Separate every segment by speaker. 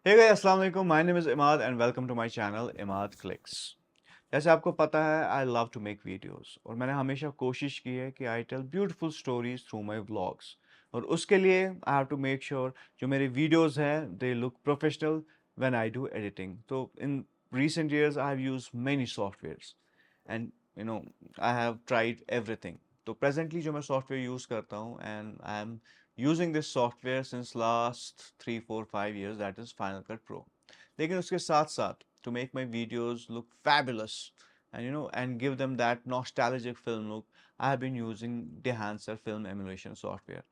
Speaker 1: Hey guys, अस्सलाम वालेकुम. My name is Imad and welcome to my channel Imad Clicks. जैसे आपको पता है I love to make videos और मैंने हमेशा कोशिश की है कि I tell beautiful stories through my vlogs और उसके लिए I have to make sure जो मेरे वीडियोस हैं they look professional when I do editing. तो in recent years I have used many softwares and I have tried everything. तो presently जो मैं सॉफ्टवेयर यूज़ करता हूँ and I am using this software since last 3 4 5 years, that is Final Cut Pro. लेकिन उसके साथ साथ to make my videos look fabulous and give them that nostalgic film look, I have been using Dehancer film emulation software,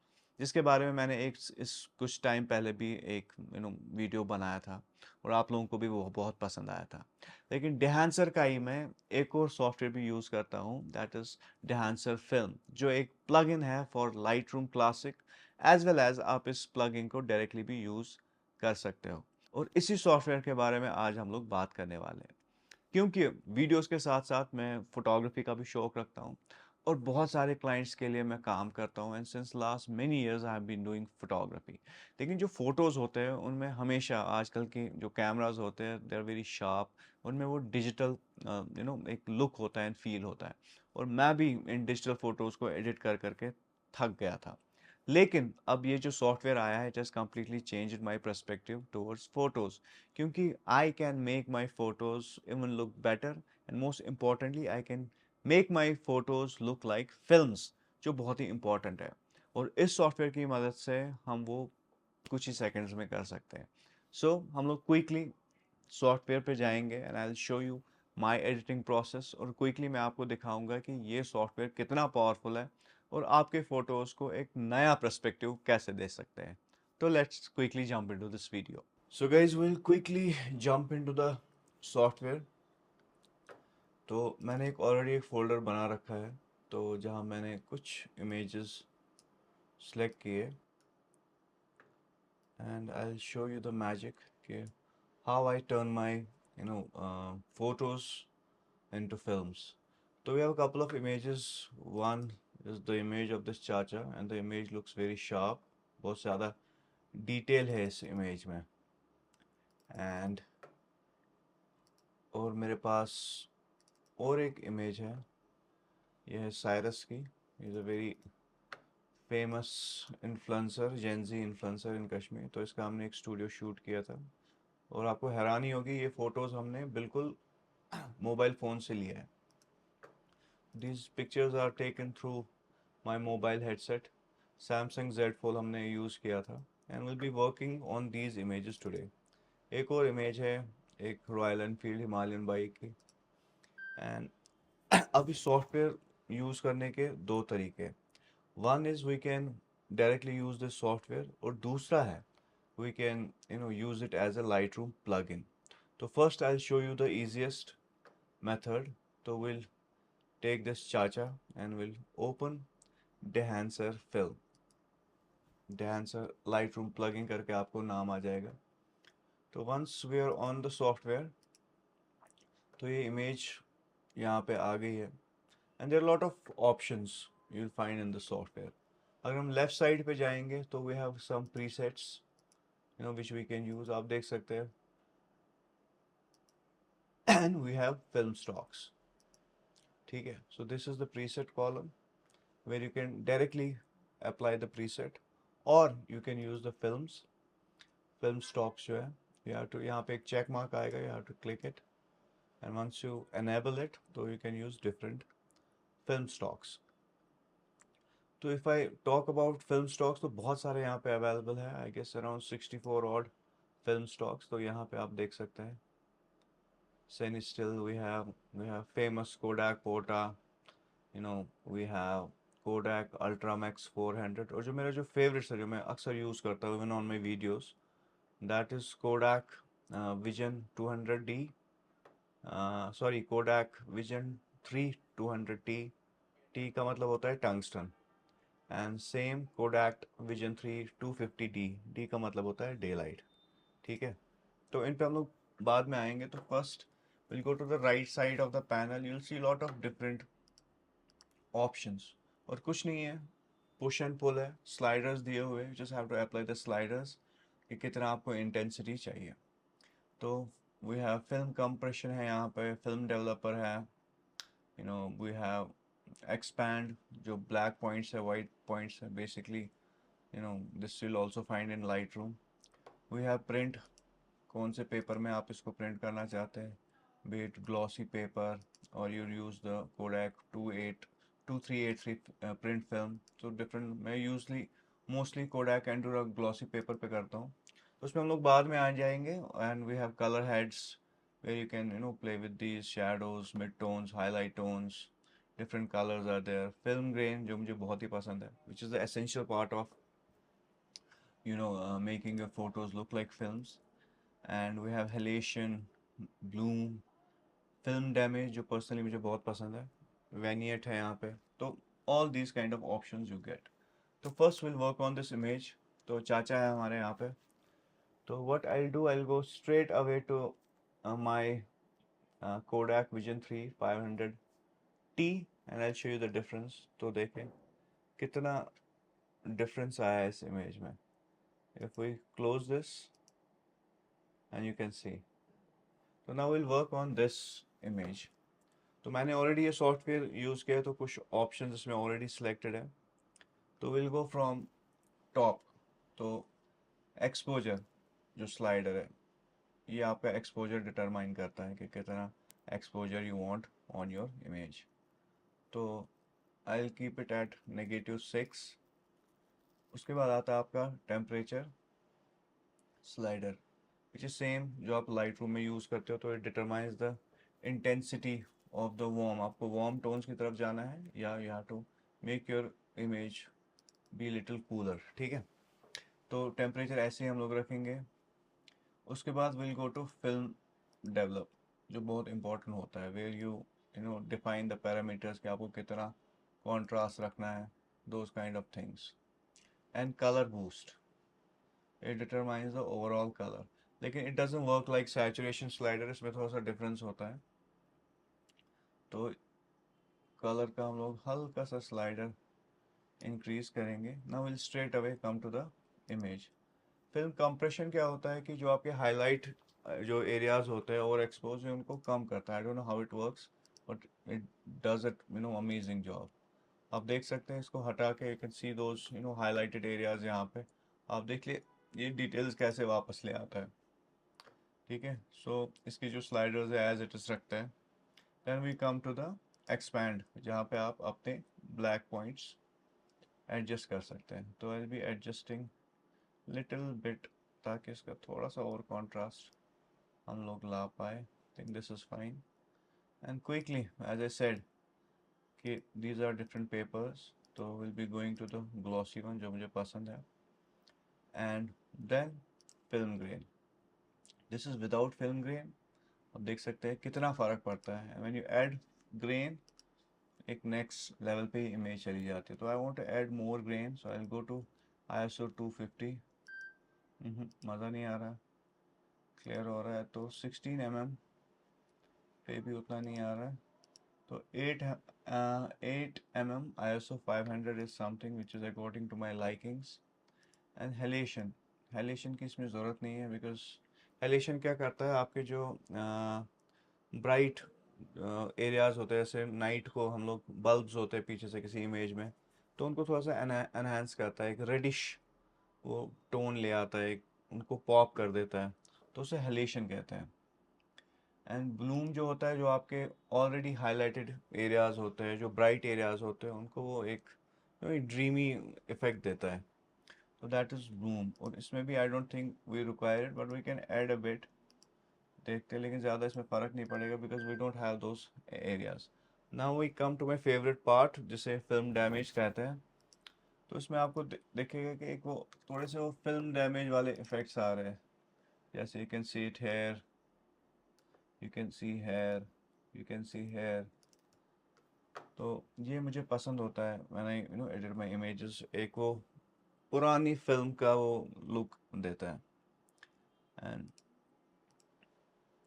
Speaker 1: जिसके बारे में मैंने एक इस कुछ टाइम पहले भी एक वीडियो बनाया था और आप लोगों को भी वो बहुत पसंद आया था. लेकिन डेहांसर का ही मैं एक और सॉफ्टवेयर भी यूज़ करता हूँ, दैट इज़ डेहांसर फिल्म, जो एक प्लगइन है for Lightroom classic, as well as आप इस प्लगइन को डायरेक्टली भी यूज़ कर सकते हो. और इसी सॉफ्टवेयर के बारे में आज हम लोग बात करने वाले हैं, क्योंकि वीडियोस के साथ साथ मैं फोटोग्राफी का भी शौक रखता हूँ और बहुत सारे क्लाइंट्स के लिए मैं काम करता हूँ and since last many years I have been doing photography. लेकिन जो फोटोज़ होते हैं उनमें हमेशा आजकल की जो कैमराज होते हैं दे आर वेरी शार्प, उनमें वो डिजिटल एक लुक होता है एंड फील होता है. और मैं भी इन डिजिटल फोटोज़ को एडिट कर करके थक गया था. लेकिन अब ये जो सॉफ्टवेयर आया है it has completely changed my perspective towards photos, क्योंकि I can make my photos even look better and most importantly I can make my photos look like films, जो बहुत ही इम्पॉर्टेंट है. और इस सॉफ्टवेयर की मदद से हम वो कुछ ही सेकंड्स में कर सकते हैं. हम लोग क्विकली सॉफ्टवेयर पे जाएंगे and I will show you my editing process और क्विकली मैं आपको दिखाऊंगा कि ये सॉफ्टवेयर कितना पावरफुल है और आपके फ़ोटोज़ को एक नया पर्सपेक्टिव कैसे दे सकते हैं. तो let's quickly jump into this video. So guys will quickly jump into the software. तो मैंने ऑलरेडी एक फ़ोल्डर बना रखा है, तो जहाँ मैंने कुछ इमेजेस सेलेक्ट किए and I will show you the magic कि how I turn my photos into films. So we have a couple of images. One is the image of this चाचा and the image looks very sharp. बहुत ज़्यादा detail है इस image में. And और मेरे पास और एक इमेज है, यह है साइरस की. Is a very famous influencer, Gen Z influencer इन कश्मीर. तो इसका हमने एक स्टूडियो शूट किया था और आपको हैरानी होगी ये फ़ोटोज़ हमने बिल्कुल मोबाइल फ़ोन से लिया है. These pictures are taken through my mobile headset. Samsung Z Fold हमने यूज़ किया था and we'll be working on these images today. एक और इमेज है एक रॉयल एनफील्ड हिमालयन बाइक की. एंड अभी सॉफ्टवेयर यूज़ करने के दो तरीके. One is we can directly use this software और दूसरा है we can use it as a Lightroom plugin. तो first I'll show you the easiest method. तो we'll take this chacha and we'll open Dehancer Film. Dehancer Lightroom plugin करके आपको नाम आ जाएगा. तो once we are on the software, तो ये image यहाँ पे आ गई है and there are a lot of options you'll find in the software. अगर हम left side पे जाएंगे तो we have some presets which we can use. आप देख सकते हैं and we have film stocks. ठीक है. So this is the preset column where you can directly apply the preset or you can use the film stocks जो है. You have to, यहाँ पे एक check mark आएगा, you have to click it and once you enable it तो you can use different film stocks. तो if I talk about film stocks तो बहुत सारे यहाँ पे available है. I guess around 64 odd film stocks. तो यहाँ पे आप देख सकते हैं Cinestill, we have famous Kodak Porta, we have Kodak Ultramax 400 और जो मेरा जो फेवरेट्स है जो मैं अक्सर यूज़ करता हूँ even on my videos, that is Kodak Vision 200D, sorry Kodak Vision 3 200T. T का मतलब होता है tungsten and same Kodak Vision 3 250D. D का मतलब होता है डे लाइट. ठीक है. तो इन पे हम लोग बाद में आएंगे. तो first will go to the right side of the panel. You will see lot of different options और कुछ नहीं है, पुश एंड पुल है, स्लाइडर्स दिए हुए, just have to apply the sliders. कि कितना आपको इंटेंसिटी चाहिए। तो वी हैव फिल्म कंप्रेशन है, यहाँ पे फिल्म डेवलपर है, वी हैव एक्सपैंड, जो ब्लैक पॉइंट्स है, वाइट पॉइंट्स है, basically this will also find in Lightroom. We have print, कौन से पेपर में आप इसको प्रिंट करना चाहते हैं, बी इट ग्लॉसी पेपर और you use the Kodak 2383 print film. तो डिफरेंट, मैं usually mostly Kodak Endura glossy paper पे करता हूँ। तो उसमें हम लोग बाद में आ जाएंगे। And we have colour heads where you can play with these shadows, mid tones, highlight tones, different colours are there. Film grain जो मुझे बहुत ही पसंद है, which is the essential part of making your photos look like films. And we have halation, bloom, film damage जो personally मुझे बहुत पसंद है, वेनियट है यहाँ पे। तो all these kind of options you get. तो first we'll work on this image। तो चाचा है हमारे यहाँ पे। तो what I'll do, I'll go straight away to my Kodak Vision 3 500T and I'll show you the difference। तो देखें कितना difference आया है इस image में। If we close this and you can see, तो now we'll work on this image। तो मैंने ऑलरेडी ये सॉफ्टवेयर यूज़ किया है, तो कुछ ऑप्शन इसमें ऑलरेडी सिलेक्टेड है। तो विल गो फ्रॉम टॉप। तो एक्सपोजर जो स्लाइडर है, ये आपका एक्सपोजर डिटरमाइन करता है कि कितना exposure you want on your image. तो I will keep it at -6। उसके बाद आता है आपका temperature slider, which is same जो आप लाइट रूम में यूज़ करते हो। तो it determines the intensity of the warm, आपको वार्म टोन्स की तरफ जाना है या you have to make your image be little cooler. ठीक है, तो टेम्परेचर ऐसे ही हम लोग रखेंगे। उसके बाद will go to film develop, जो बहुत इंपॉर्टेंट होता है, where you define the parameters कि आपको कितना कॉन्ट्रास्ट रखना है, those kind of things. And colour boost, it determines the overall colour. लेकिन it doesn't work like saturation slider, इसमें थोड़ा सा डिफरेंस होता है। तो कलर का हम लोग हल्का सा स्लाइडर इंक्रीज करेंगे। Now will straight away come to the image. Film compression क्या होता है कि जो आपके हाईलाइट जो एरियाज होते हैं और एक्सपोज है उनको कम करता है। I don't know how it works but it does it amazing job. आप देख सकते हैं, इसको हटा के you can C those highlighted areas. यहाँ पे आप देख लिए ये डिटेल्स कैसे वापस ले आता है। ठीक है, सो इसकी जो स्लाइडर्स है एज इट इज रखते हैं। Then we come to the expand, जहाँ पे आप अपने ब्लैक पॉइंट्स एडजस्ट कर सकते हैं। तो I will be adjusting little bit, ताकि इसका थोड़ा सा और कॉन्ट्रास्ट हम लोग ला पाए। Think this is fine. And quickly as I said कि दीज आर डिफरेंट पेपर्स, तो will be going to the glossy one जो मुझे पसंद है। And then film grain, this is without film grain. अब देख सकते हैं कितना फ़र्क पड़ता है। व्हेन यू ऐड ग्रेन, एक नेक्स्ट लेवल पे इमेज चली जाती है। तो I want to add more grain, so I will go to ISO 250। मज़ा नहीं आ रहा, क्लियर हो रहा है। तो 16 mm पे भी उतना नहीं आ रहा है। तो 8 mm ISO 500 is something which is according to my likings. And halation, halation की इसमें ज़रूरत नहीं है, बिकॉज हेलेशन क्या करता है, आपके जो ब्राइट एरियाज होते हैं, जैसे नाइट को हम लोग बल्ब्स होते हैं पीछे से किसी इमेज में, तो उनको थोड़ा सा एनहांस करता है, एक रेडिश वो टोन ले आता है, उनको पॉप कर देता है। तो उसे हेलेशन कहते हैं। एंड ब्लूम जो होता है, जो आपके ऑलरेडी हाईलाइटेड एरियाज होते हैं, जो ब्राइट एरियाज होते हैं, उनको वो एक ड्रीमी इफेक्ट देता है। तो दैट इज ब्लूम। और इसमें भी I don't think we require it, but we can add a bit. देखते हैं, लेकिन ज़्यादा इसमें फ़र्क नहीं पड़ेगा, because we don't have those areas. Now we come to my favourite part, जिसे फिल्म डैमेज कहते हैं। तो इसमें आपको देखेगा कि एक वो थोड़े से वो फिल्म डैमेज वाले इफेक्ट्स आ रहे हैं, जैसे you can see it here, you can see here, you can see here. तो ये मुझे पसंद होता है, मैंने एडिट माई इमेजेस, एक वो पुरानी फिल्म का वो लुक देता है। And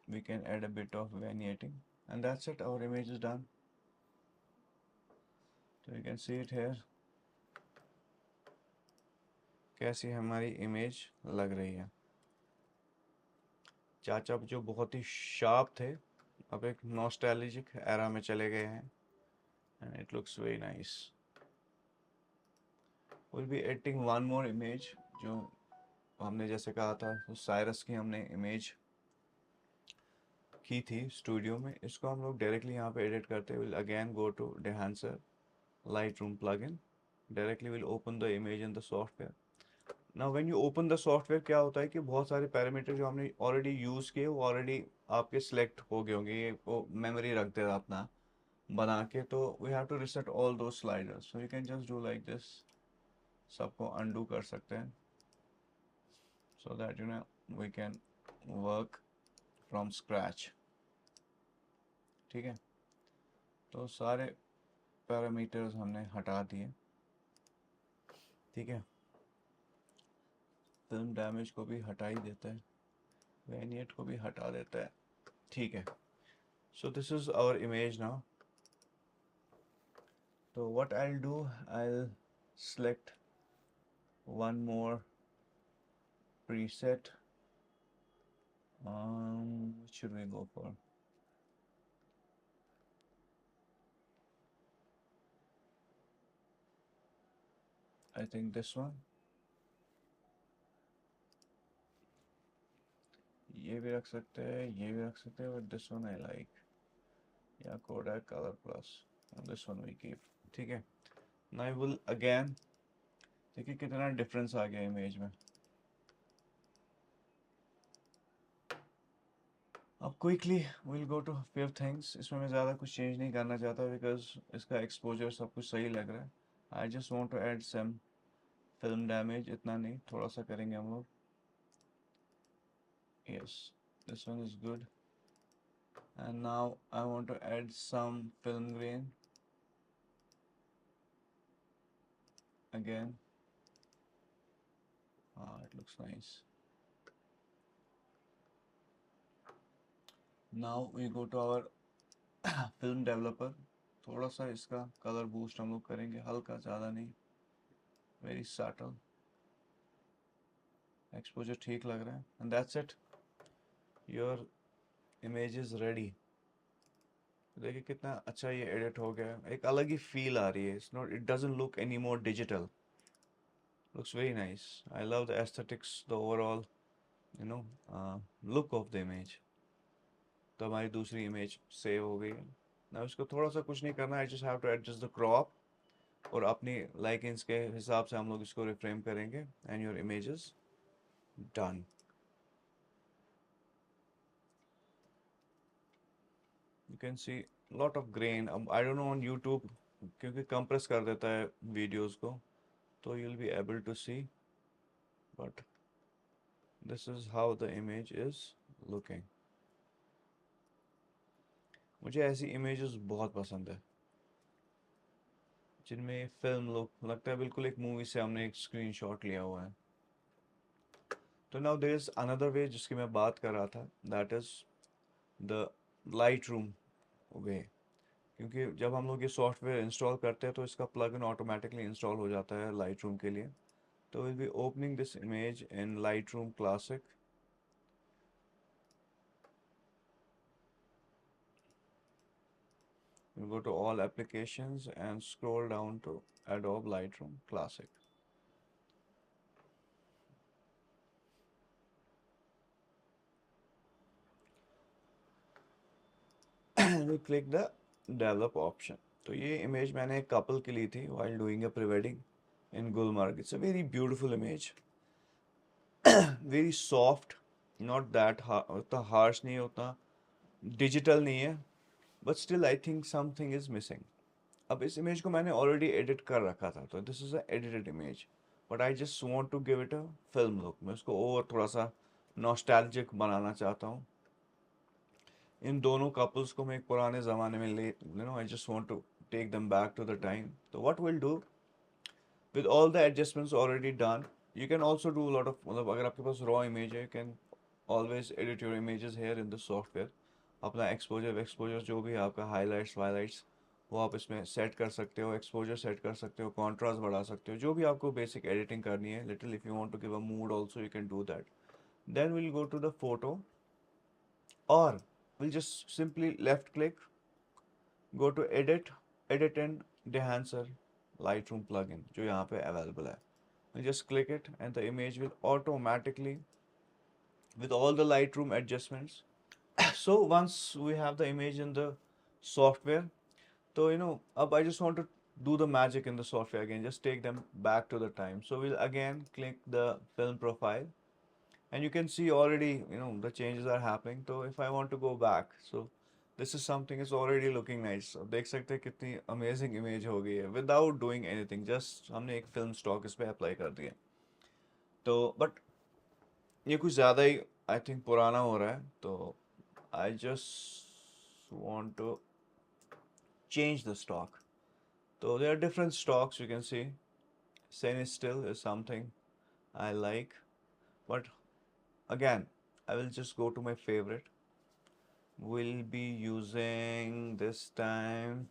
Speaker 1: we can add a bit of vignetting and that's it, our image is done। so you can see it here कैसी हमारी इमेज लग रही है। चाचा जो बहुत ही शार्प थे अब एक नॉस्टैल्जिक एरा में चले गए हैं and it looks very nice. Will be editing one more image जो हमने जैसे कहा था साइरस की हमने इमेज की थी स्टूडियो में, इसको हम लोग डायरेक्टली यहाँ पे एडिट करते will again go to Enhancer Lightroom plugin, directly will open the image in the software. Now when you open the software क्या होता है कि बहुत सारे पैरामीटर जो हमने ऑलरेडी यूज़ किए वो ऑलरेडी आपके सिलेक्ट हो गए होंगे, ये वो मेमोरी रखते हैं अपना बना के, तो we have to reset all दो sliders, so you can just do like this, सबको अनडू कर सकते हैं so that you know we can work from scratch. ठीक है, तो सारे पैरामीटर्स हमने हटा दिए। ठीक है, फिल्म डैमेज को भी हटा ही देता है, वेनिएट को भी हटा देता है। ठीक है, so this is our image now. तो what I will do, I will select one more preset. What should we go for? I think this one. ये भी रख सकते हैं, ये भी रख सकते हैं, but this one I like. या Kodak Color Plus. And this one we keep. ठीक है. Now I will again. देखिए कितना डिफरेंस आ गया इमेज में। अब क्विकली विल गो टू फिर थिंग्स। इसमें मैं ज़्यादा कुछ चेंज नहीं करना चाहता बिकॉज इसका एक्सपोजर सब कुछ सही लग रहा है। I just want to add some film damage, इतना नहीं, थोड़ा सा करेंगे हम लोग। Yes, this one is good and now I want to add some film grain again. It looks nice. Now we go to our film developer, थोड़ा सा इसका कलर बूस्ट हम लोग करेंगे, हल्का, ज़्यादा नहीं, वेरी सटल। एक्सपोजर ठीक लग रहा है and that's it, your image is ready. देखिए कितना अच्छा ये एडिट हो गया, एक अलग ही फील आ रही है। It's not, it doesn't look any more digital, looks very nice. I love the aesthetics, the overall you know look of the image. तो हमारी दूसरी इमेज सेव हो गई है ना, उसको थोड़ा सा कुछ नहीं करना, I just have to adjust the crop और अपनी लाइकेंस के हिसाब से हम लोग इसको रिफ्रेम करेंगे and your image is done. You can see lot of grain. I don't know on YouTube क्योंकि compress कर देता है videos को, तो you'll be able to see, but this is how the image is looking. मुझे ऐसी images बहुत पसंद है जिनमें फिल्म लुक लगता है बिल्कुल एक मूवी से हमने एक स्क्रीनशॉट लिया हुआ है। तो now there is another way जिसकी मैं बात कर रहा था, that is the Lightroom way। क्योंकि जब हम लोग ये सॉफ्टवेयर इंस्टॉल करते हैं तो इसका प्लगइन ऑटोमेटिकली इंस्टॉल हो जाता है लाइटरूम के लिए। तो we'll be opening this image in Lightroom Classic. We'll go to all applications and scroll down to Adobe Lightroom Classic. And we click the develop option. तो ये इमेज मैंने एक कपल की ली थी while doing a pre-wedding in Gulmarg. It's a very beautiful image. Very soft, not that उतना harsh नहीं है, उतना digital नहीं है, but still I think something is missing. अब इस इमेज को मैंने ऑलरेडी एडिट कर रखा था, तो this is a edited image, but I just want to give it a film look. मैं उसको और थोड़ा सा नॉस्टैल्जिक बनाना चाहता हूँ। इन दोनों कपल्स को मैं एक पुराने ज़माने में ले, you know, I just want to take them back to the time. तो what will do with all the adjustments already done, you can also do lot of, मतलब अगर आपके पास रॉ इमेज है, you can always edit your images here in the software. अपना exposure जो भी है आपका, हाईलाइट्स वाईलाइट्स वो आप इसमें सेट कर सकते हो, एक्सपोजर सेट कर सकते हो, कॉन्ट्रास्ट बढ़ा सकते हो, जो भी आपको बेसिक एडिटिंग करनी है. Little if you want to give a mood also you can do that. Then we'll go to the photo, or we'll just simply left click, go to edit and enhancer Lightroom plugin जो यहाँ पे available है. We just click it and the image will automatically with all the Lightroom adjustments. So once we have the image in the software, so up I just want to do the magic in the software again, just take them back to the time. So we'll again click the film profile, and you can see already the changes are happening. So if I want to go back, so this is something is already looking nice. अब देख सकते हैं कितनी amazing image हो गई है without doing anything, just हमने एक film stock इस पे apply कर दिया. तो but ये कुछ ज़्यादा ही I think पुराना हो रहा है, तो I just want to change the stock. So there are different stocks you can see. Still is something I like, but again I will just go to my favorite. We'll be using this time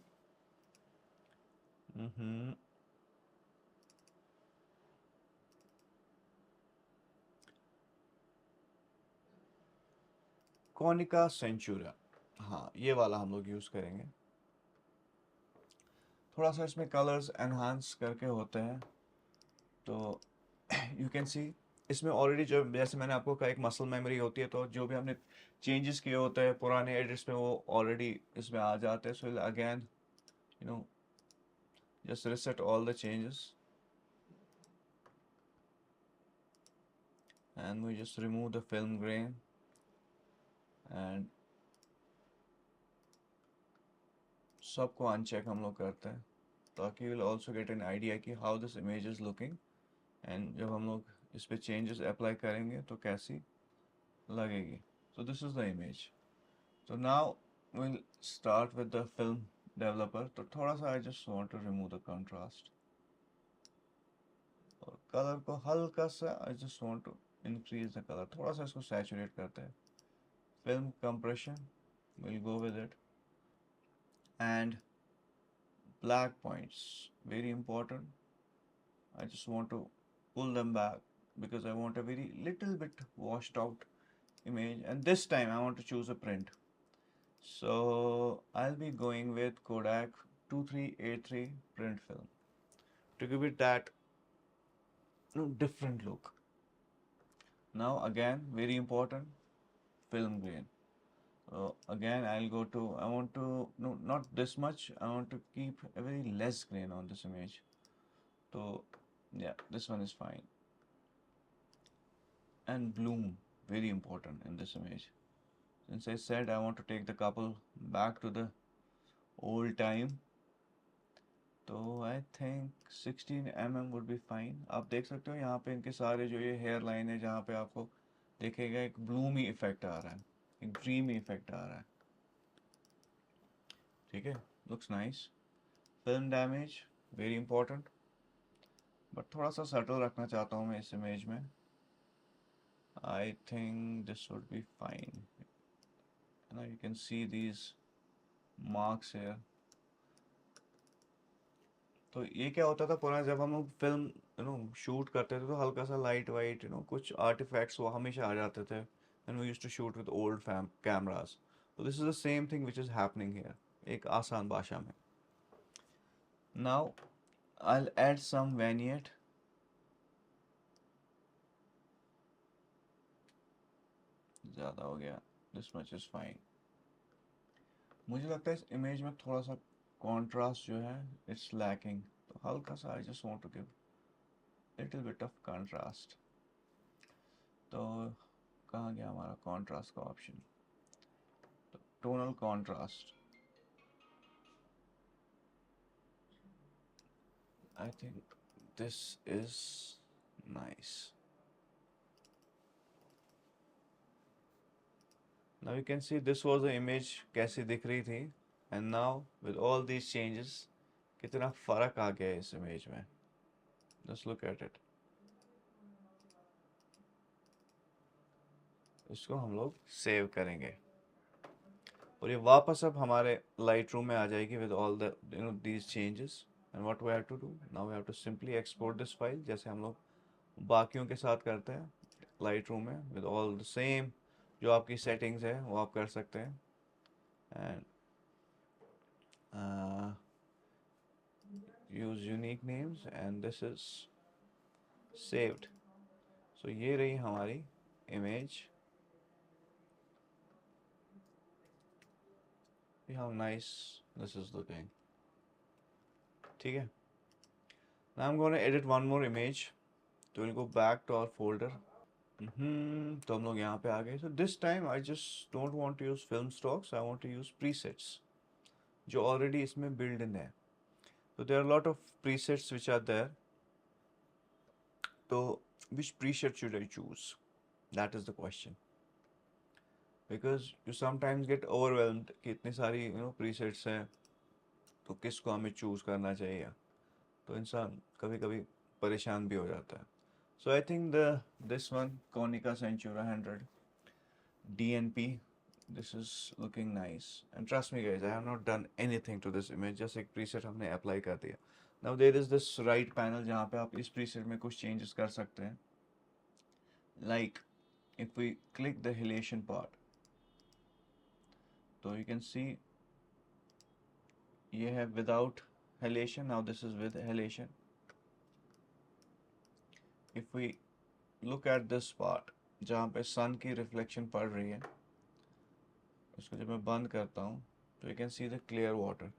Speaker 1: Konica Centura. हाँ, ये वाला हम लोग use करेंगे. थोड़ा सा इसमें colours enhance करके होते हैं, तो यू कैन सी इसमें ऑलरेडी जो जैसे मैंने आपको कहा एक मसल मेमोरी होती है, तो जो भी हमने चेंजेस किए होते हैं पुराने एडिट्स में वो ऑलरेडी इसमें आ जाते हैं. So again just reset all the changes and we just remove the film grain and सबको अनचेक हम लोग करते हैं, ताकि will also get an idea कि how this image is looking, and जब हम लोग इस पर चेंजेस अप्लाई करेंगे तो कैसी लगेगी. So this is the image. तो now will start with the film developer. तो थोड़ा सा I just want to remove the contrast और कलर को हल्का सा I just want to increase the colour, थोड़ा सा इसको सैचुरेट करते हैं. Film compression will go with it, and black points, very important. I just want to pull them back because I want a very little bit washed out image, and this time I want to choose a print. So I'll be going with Kodak 2383 print film to give it that different look. Now again, very important, film grain. Again I'll go to, I want to, no, not this much, I want to keep a very less grain on this image. So yeah, this one is fine. And bloom, very important in this image. Since I said I want to take the couple back to the old time, तो I think 16 mm would be fine. आप देख सकते हो यहाँ पे इनके सारे जो ये हेयर लाइन है, जहाँ पे आपको देखेगा एक ब्लूमी इफेक्ट आ रहा है, एक ड्रीमी इफेक्ट आ रहा है. ठीक है, looks nice. Film damage very important, but थोड़ा सा सटल रखना चाहता हूँ मैं इस इमेज में. I think this would be fine. Now you can see these marks here. तो ये क्या होता था पुराना, जब हम लोग फिल्म शूट करते थे तो हल्का सा लाइट वाइट कुछ आर्टिफैक्ट्स वो हमेशा आ जाते थे when we used to shoot with old cameras. So this is the same thing which is happening here, एक आसान भाषा में. Now I'll add some vignette. ज़्यादा हो गया, this much is fine. मुझे लगता है इस इमेज में थोड़ा सा कॉन्ट्रास्ट जो है इट्स लैकिंग, तो हल्का सा I just want to give little bit of contrast. तो कहाँ गया हमारा कॉन्ट्रास्ट का ऑप्शन? तो tonal contrast, I think this is nice. Now you can see this was the image कैसी दिख रही थी, and now with all these changes कितना फर्क आ गया है इस इमेज में. Just look at it. इसको हम लोग सेव करेंगे. और ये वापस अब हमारे लाइट रूम में आ जाएगी with all the these changes. And what we have to do now, we have to simply export this file जैसे हम लोग बाकियों के साथ करते हैं लाइट रूम में, विद ऑल द सेम जो आपकी सेटिंग्स है वो आप कर सकते हैं. And use unique names and this is saved. सो ये रही हमारी इमेज. How nice this is looking. ठीक है. Now I'm going to edit one more image. So we'll go back to our folder. तो हम लोग यहाँ पे आ गए. So this time I just don't want to use film stocks. I want to use presets जो already इसमें built in है. So there are a lot of presets which are there. So which preset should I choose? That is the question. Because you sometimes get overwhelmed कि इतनी सारी presets हैं, तो किसको हमें choose करना चाहिए. तो इंसान कभी कभी परेशान भी हो जाता है. So I think this one Konica Centura 100 DNP, this is looking nice. And trust me guys, I have not done anything to this image. just एक preset हमने apply कर दिया. Now there is this right panel जहाँ पे आप इस preset में कुछ changes कर सकते हैं. Like if we click the halation part, so you can see ये है without halation. Now this is with halation. If we look at this part जहाँ पे sun की reflection पड़ रही है, इसको जब मैं बंद करता हूँ तो you can see the clear water.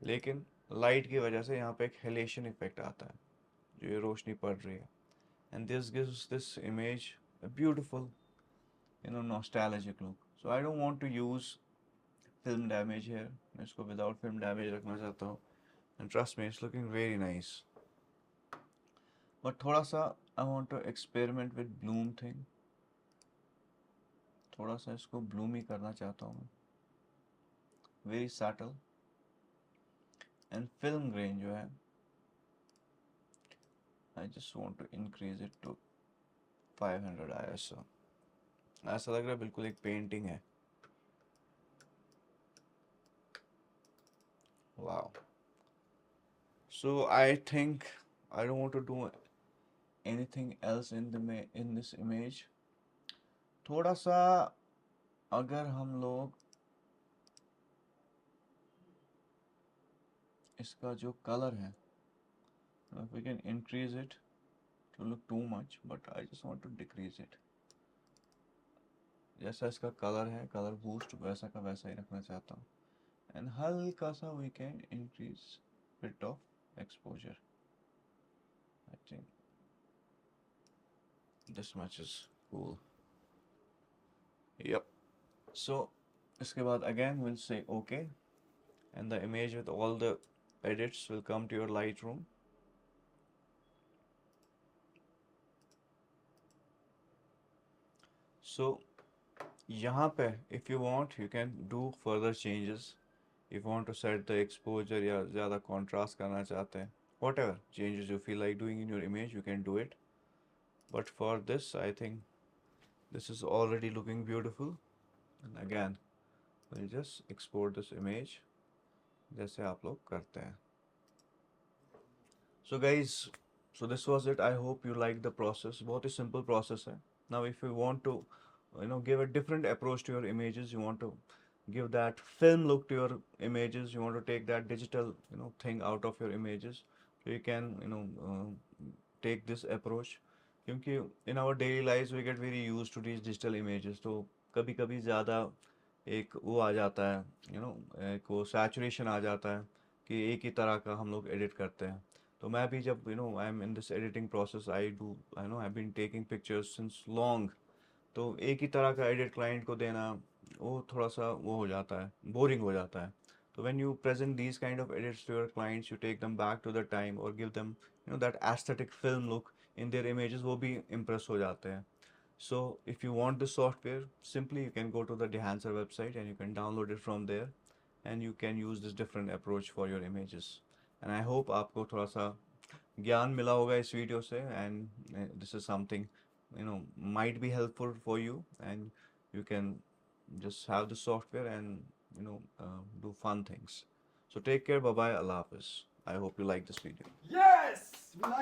Speaker 1: लेकिन लाइट की वजह से यहाँ पे एक हेलेशन इफेक्ट आता है जो ये रोशनी पड़ रही है. And this gives this image a beautiful nostalgic look. So I don't want to use film damage here. मैं इसको विदाउट फिल्म डैमेज रखना चाहता हूँ. And trust me, it's looking very nice. But थोड़ा सा I want to experiment with bloom thing. थोड़ा सा इसको ब्लूमी करना चाहता हूँ मैं. Very subtle. And film grain जो है I just want to increase it to 500 ISO. ऐसा लग रहा है बिल्कुल एक पेंटिंग है. Wow. So I think I don't want to do anything else in this image. थोड़ा सा अगर हम लोग इसका जो कलर है, if we can increase it to look too much, but I just want to decrease it. जैसा इसका कलर है, कलर बूस्ट वैसा का वैसा ही रखना चाहता हूँ. एंड हल्का सा we can increase bit of exposure. I think this much is cool. Yep. So इसके बाद again we'll say OK, and the image with all the edits will come to your Lightroom. So यहाँ पे if you want you can do further changes. If you want to set the exposure या ज़्यादा contrast करना चाहते हैं, whatever changes you feel like doing in your image, you can do it. But for this, I think this is already looking beautiful. And again, we'll just export this image जैसे आप लोग करते हैं. So guys, so this was it. I hope you liked the process. बहुत ही simple process है. Now if you want to give a different approach to your images, you want to give that film look to your images, you want to take that digital thing out of your images, so you can take this approach. क्योंकि in our daily lives we get very used to these digital images, तो कभी कभी ज़्यादा एक वो आ जाता है, एक वो saturation आ जाता है कि एक ही तरह का हम लोग edit करते हैं. तो मैं भी जब I am in this editing process, I been taking pictures since long. तो एक ही तरह का एडिट क्लाइंट को देना वो थोड़ा सा वो हो जाता है, बोरिंग हो जाता है. तो when you present these kind of edits to your clients, you take them back to the time और give them that aesthetic film look in their images, वो भी इम्प्रेस हो जाते हैं. So if you want this software, simply you can go to the Dehancer website and you can download it from there, and you can use this different approach for your images. And I hope आपको थोड़ा सा ज्ञान मिला होगा इस video से, and this is something might be helpful for you, and you can just have the software and do fun things. So take care. Bye bye. Allah Hafiz. I hope you like this video.
Speaker 2: Yes! We like